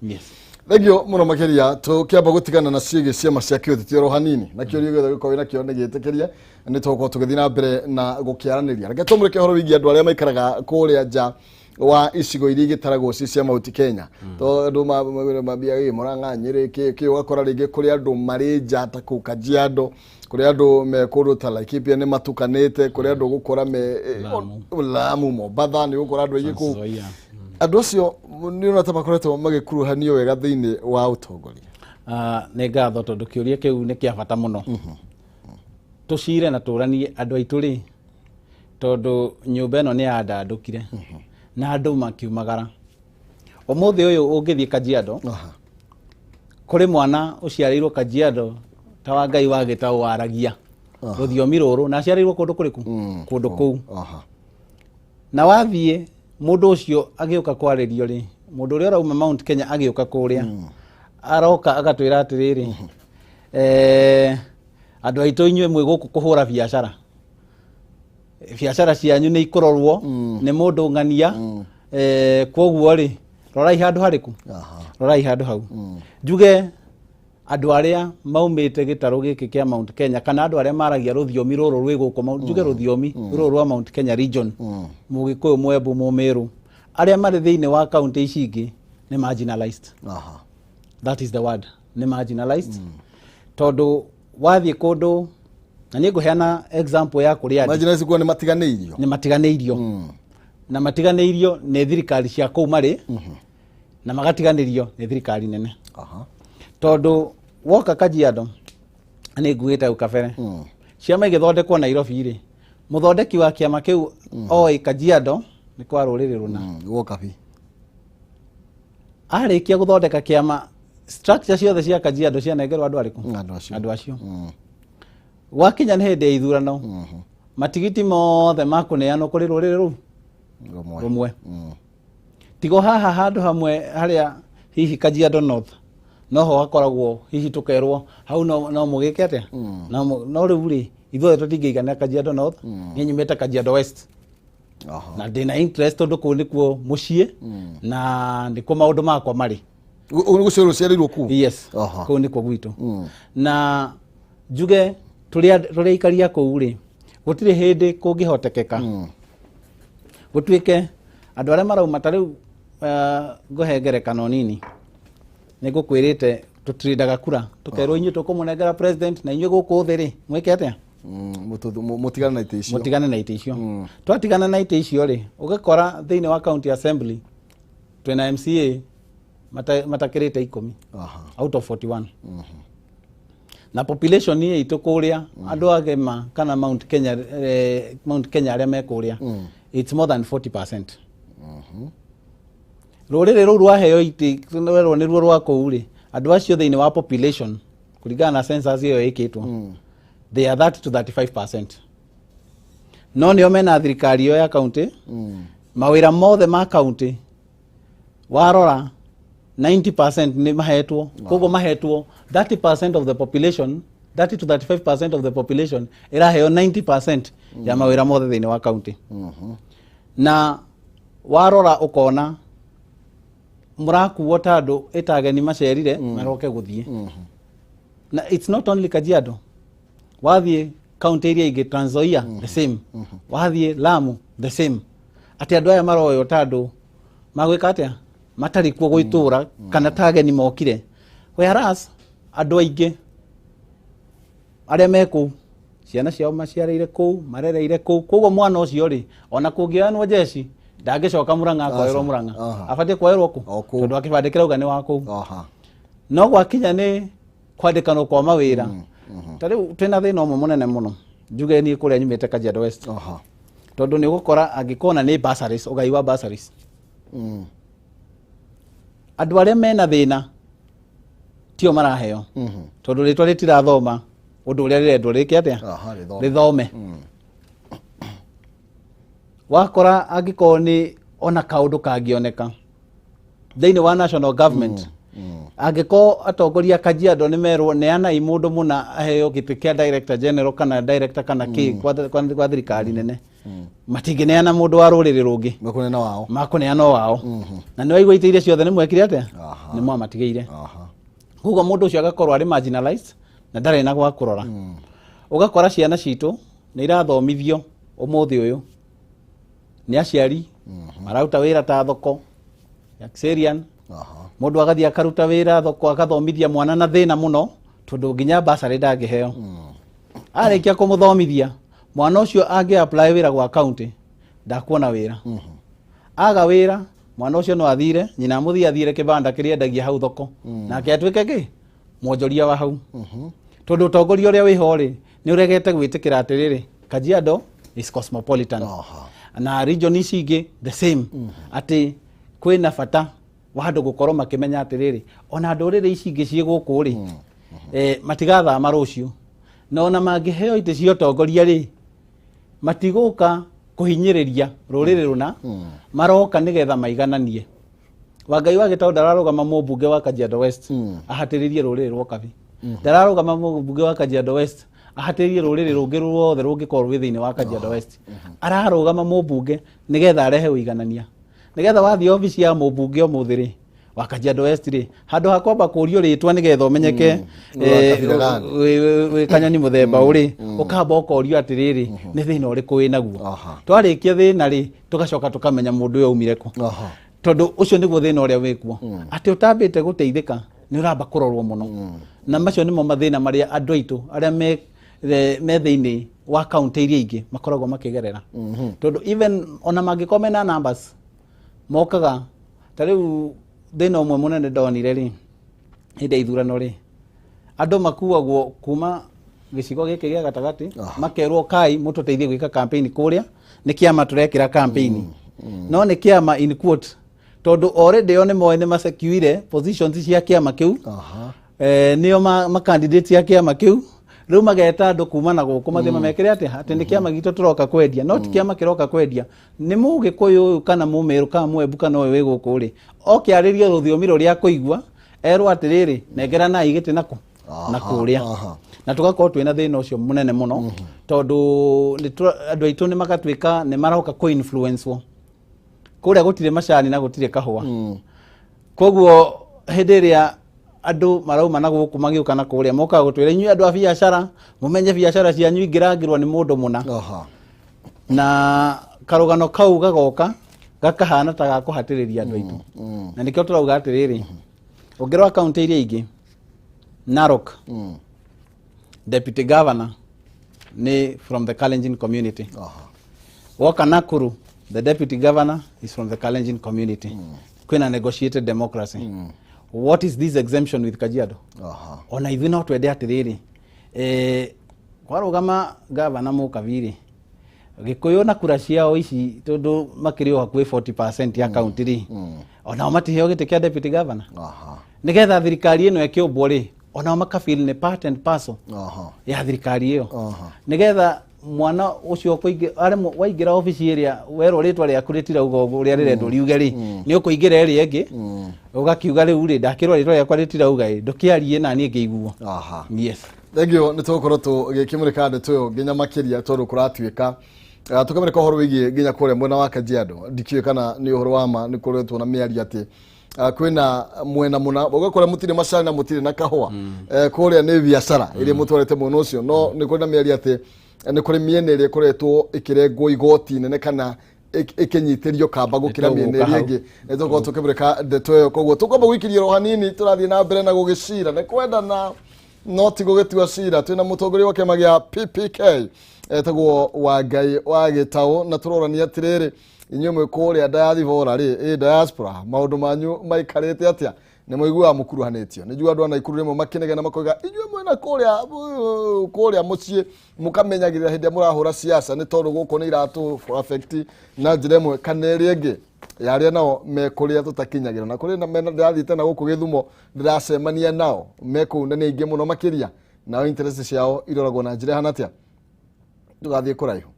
Yes. Thegio muno makiria tukiamba gutigana na ciege ciama cia kiuteti ro hanini na kiori githe gikowe na kio nigitikiria ni toko tugithi na mbere na gukiaraniria reke tumureke horo wigi andu aria maikaraga kuria nja wa icigo iria gitaragwo cia Mount Kenya to andu mabia Murang'a Nyeri ki ugakora ringi kuri andu mari nja ta ku Kajiado kuri andu me kundu ta Laikipia ni matukanite kuri andu gukora me Lamu Mombasa ni gukora andu aingi ku andu acio ni unata makoretwo magikuruhanio wega thiini wa utongoria. Ni ngatho tondu kiuria kiu ni kia bata muno tucire na turanie andu aitu ri tondu nyumba eno ni andandukire na andu makiumagara umuthi uyu ungithie Kajiado kuri mwana uciarirwo Kajiado ta wa Ngai wa gitau waragia ruthiomi ruru na aciarirwo kundu kuriku kundu kuu na wathie mundu ucio agiuka kwaririo ri mundu uria urauma Mount Kenya agiuka kuria aroka agatwira atiriri andu aitu inywe mwe guku kuhura biashara cianyu ni ikurorwo ni mundu ngania kwoguo ri rorai handu hariku rorai handu hau njuge andu aria maumite gitaru giki kia Mount Kenya kana andu aria maragia ruthiomi ruru rwi guku njuge ruthiomi ruru rwa Mount Kenya region Mugikuyu Mwembu Mumiru aria mari thiini wa county ici ingi ni marginalized. That is the word, ni marginalized tondu wathie kundu na ni nguheana example ya kuria marginalized kwa ni matiganeirio na matiganeirio ni thirikari cia kou mari na magatiganirio ni thirikari nene tondu woka Kajiado ni nguite ukabere ciama igithondekwo Nairobi ri muthondeki wa kiama kiu oi Kajiado ni kwa ruriri runa wokabi arikia guthondeka kiama structure ciothe cia Kajiado cia nengerwa andu ariku andu acio wakinya ni hindi ithurano matigiti mothe makuneanwo kuri ruriri ru rumwe tigo haha handu hamwe haria hihi Kajiado North noho hakoragwo hihi tukerwo hau no mugike atia no riu ri ithuothe tutingigana Kajiado North ni nyumite Kajiado West na ndina interest tondu kuu nikuo mucie na ndiko maundu makwa mari Ugucio ruciarirwo ku? Yes. Kuu niko gwitu. Na juge turia ikaria kuu ri gutire hindi kungihotekeka gutwike andu aria marauma tariu ngohe ngerekano nini nigukwirite tutrindaga kura tukerwo inyu tukumunengera president na inyu guku thi ri mwike atia mutigana na ite icio twatigana na ite icio ri ugakora thiini wa county assembly twina MCA matakirite 10 out of 41 na population ni itu kuria andu agema kana Mount Kenya aria me kuria it's more than 40%. Ruriri ru rwaheo iti nwerwo ni ruo rwa kuuri andu acio thiini wa population kuringana na census iyo ikitwo they are 30 to 35%. No nio mena thirikari yo ya county mawira mothe ma county warora 90% ni mahetwo kogo mahetwo 30% of the population 30 to 35% of the population iraheo 90% ya mawira mothe thiini wa county. Na warora ukona murakuo tandu itageni macerire maroke guthie na it's not only Kajiado, wathie county area ingi Trans Nzoia the same, wathie Lamu the same, ati andu aya maroyo tandu magwika atia matari kuo gwitura kana tageni mokire, whereas andu aingi aria meku ciana ciao maciareire ku marereire ku koguo mwana ucio ri ona kungianwo jeshi ndagicoka Murang'a akoerwo Murang'a abatie koerwo ku tondu akibandikira uga ni wa ku no gwakinya ni kwandikano kwa mawira tari twina thina umwe munene muno njuge ni kuria nyumite Kajiado West tondu ni gukora angikona ni bursaries ugai wa bursaries andu aria mena thina tio maraheo tondu ritwa ritirathoma undu uria rirendwo riki atia rithome wakora angiko ni ona kaundu kangioneka thiini wa national government angiko atongoria Kajiado ni merwo neana imundu muna aheo giti kia director general kana director kana ki kwa thirikari nene matingineana mundu wa ruriri rungi makuneana wao na ni waigwa itiire ciothe ni mwekire atia ni mwamatigeire kugo mundu ucio agakorwo ari marginalized na ndare na gwa kurora ugakora ciana citu ni irathomithio umuthi uyu ni aciari marauta wira ta thoko ya Xerian mundu agathia akaruta wira thoko akathomithia mwana na thina muno tondu nginya bursary ndangiheo arikia kumuthomithia mwana ucio angi apply wira gwa county ndakuona wira aga wira mwana ucio no athire nyina muthia athire kibanda kiria ndagia hau thoko nake atwike ki mwonjoria wa hau tondu utongoria uria wiho ri ni uregete gwitikira atiriri Kajiado is cosmopolitan na region ici the same ati kwina bata wa andu gukorwo makimenya atiriri ona ndurire ici ingi cie guku ri matigathama rucio no na mangiheo ite cio tongoria ri matiguka kuhinyiriria ruriri runa maroka nigetha maigananie Wangai wa Gitau ndararugama mubunge wa Kajiado West ahatiririe ruriri rwa kabi ndararugama mubunge wa Kajiado West ahatiririe ruriri rungi ruothe rungikorwo wi thiini wa Kajiado West ararugama mubunge nigetha arehe uiganania nigetha wathi office ya mubunge umuthiri wa Kajiado West ri handu hakwamba kurio ritwa nigetha umenyeke we kanyani muthemba uri ukamba ukorio atiriri ni thina uriku winaguo twarikia thina ri tugacoka tukamenya mundu uyu umire ku tondu ucio niguo thina uria wikuo ati utambite guteithika ni uramba kurorwo muno na macio nimo mathina maria andu aitu aria me thiini wa county iria ingi makoragwo makigerera tondu even ona mangikome na numbers mokaga tariu thina umwe munene ndonire ri hinde ithurano ri andu makuagwo kuma gicigo giki gia gatagati makerwo kai mututeithie gwika campaign kuria ni kiama turekira campaign no ni kiama in quote tondu already one moene masecuire positions cia kiama kiu nio ma candidates cia kiama kiu riu mageta andu kuma na guku mathima mekire ati ni kiama gitu turoka kwendia not kiama kiroka kwendia ni mugikuyu kana mumeru kana mwebu kana we wi guku ri okiaririe ruthiomi ruria kuigwa erwo atiriri negera na igiti nako na kuria na tugakorwo twina thina ucio munene muno tondu andu aitu ni magatwika ni maroka ku influence wo kuria gutire macani na gutire kahua koguo hederia andu marauma na guku magiuka na kuria moka gutwira inyu andu a biashara mumenye biashara cianyu ingiragirwa ni mundu muna na karugano kau gagoka gakahana ta gakuhatiriria andu aitu na nikio turauga atiriri ungirwa county iria ingi Narok deputy governor ni from the Kalenjin community woka Nakuru the deputy governor is from the Kalenjin community kwina negotiated democracy what is this exemption with Kajiado ona ithu no twende atiriri kwarugama governor Mukaviri Gikuyu na kura ciao ici tondu makirio hakuhi 40% ya county ri ona matiheo gite kia deputy governor nigetha thirikari ino ekiumbwo ri ona makafeel ni part and parcel ya thirikari iyo nigetha mwana ucio ari waingira office area wero ritwa ria kuritira ugo uria rirendo riuge ri ni ukuingira eri ingi ugakiuga riu ri ndakirwa ritwa ria kuritira uga ndukiarie na ni ngeiguo yes thegio nitukorwo tugikimurika ndeto yo nginya makiria tondu kuratuika tukamereka horo wigie nginya kuria mwena wa Kajiado ndikiwe kana ni horo wa ma ni kuretwo na miari ati kwina mwena muna ugakora mutire macani na mutire na kahua kuria ni biashara iria mutwarete muno ucio no ni kwina miari ati ni kuri miene iria kuretwo ikirengwo igoti nene kana ikinyitirio kamba gukira miene iria ingi nitukorwo tukimurika ndeto yo koguo tukwamba gwikiria ro hanini turathie na mbere na gugicira ni kwenda na noti gugitua cira twina mutongoria wa kiama gia PPK etagwo Wangai wa Gitau na turorania atiriri inyume kuria diaspora ri diaspora maundu manyu maikarite atia ni muigua mukuruhanitio ni jua andu ana ikuru rimo makinege na makoiga inyume mwena kuria mucie mukamenyagirira hindi murahura siasa ni tondu guko ni iratu affect na njiremwe kaneri ingi yaria nao mekuria tutakinyagira na kuri na mena ndathite na guku Githumo ndiracemania nao meku nene ingi muno makiria na interest ciao iroragwo na njira hanatia tugathie kuraihu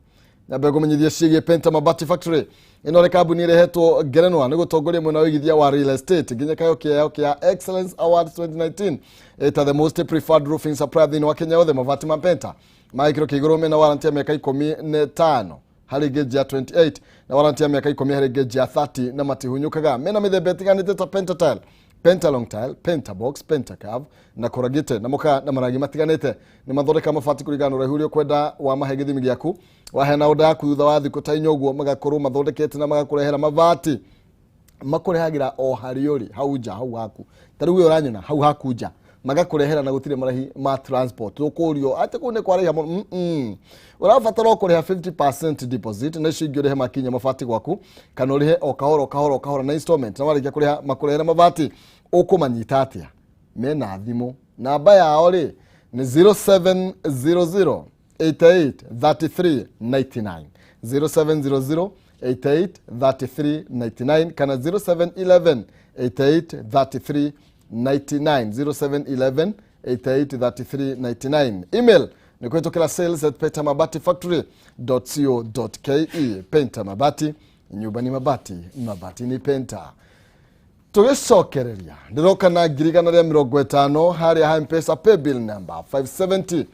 na bego menyithia cigie Penta Mabati Factory ino re kambuni irehetwo ngerenwa ni gutongoria mwena wigithia wa real estate nginya KAYU KA Excellence Awards 2019 eta the most preferred roofing supplier in wa Kenya othe mabati ma Penta maikiro kigoro mena warranty ya miaka 15 hari geji ya 28 na warranty ya miaka 10 hari geji ya 30 na matihunyukaga mena mithemba itiganite ta Penta Tile, Penta Long Tile, Penta Box, Penta Curve na koragite na muka na marangi matiganite ni mathondeka mabati kurigana uraihuri ukwenda wa mahe githimi giaku wahena oda yaku thutha wa thiku ta inyoguo magakorwo mathondekete na magakurehera mabati makurehagira o hariuri hauja hau haku tariu uranyona hau haku nja magakurehera na gutire marahi ma transport ukurio ate kune kwa raiha urabatara kureha 50% deposit na shingio rehe makinya mabati gwaku kana urihe o kahoro na installment na warikia kureha makurehera mabati ukumanyita atia mena thimu namba yao ri ni 0700 88 33 99 0700 88 33 99 kana 0711 88 33 99 0711 88 33 99 email ni kwetokela sales@pentamabatifactory.co.ke Penta Mabati nyumba ni mabati ni Penta tugicokereria ndiroka na girigana ria 50 hari ha M-Pesa pay bill number 570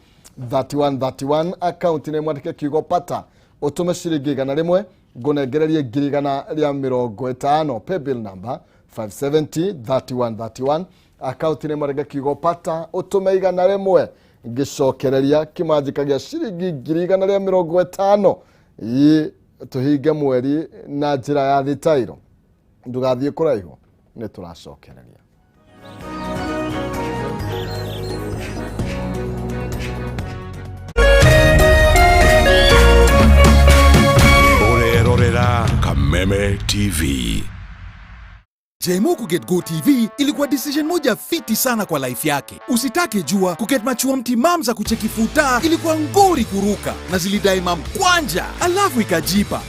3131 account ni mwandike kiugo pata utume ciringi igana rimwe ngunegererie girigana ria 50 pay bill number 570 3131 account ni mwandike kiugo pata utume igana rimwe ngicokereria kimanjika gia ciringi girigana ria 50 tuhinge mweri na njira ya thitairo ndugathie kuraihu ni turacokereria Orerorera Kameme TV. Jemu kuget Go TV ilikuwa decision moja fiti sana kwa life yake. Usitake jua kuget machua mtimam za kucheki futa ilikuwa ngori kuruka na zilidai mam kwanja alafu ikajipa.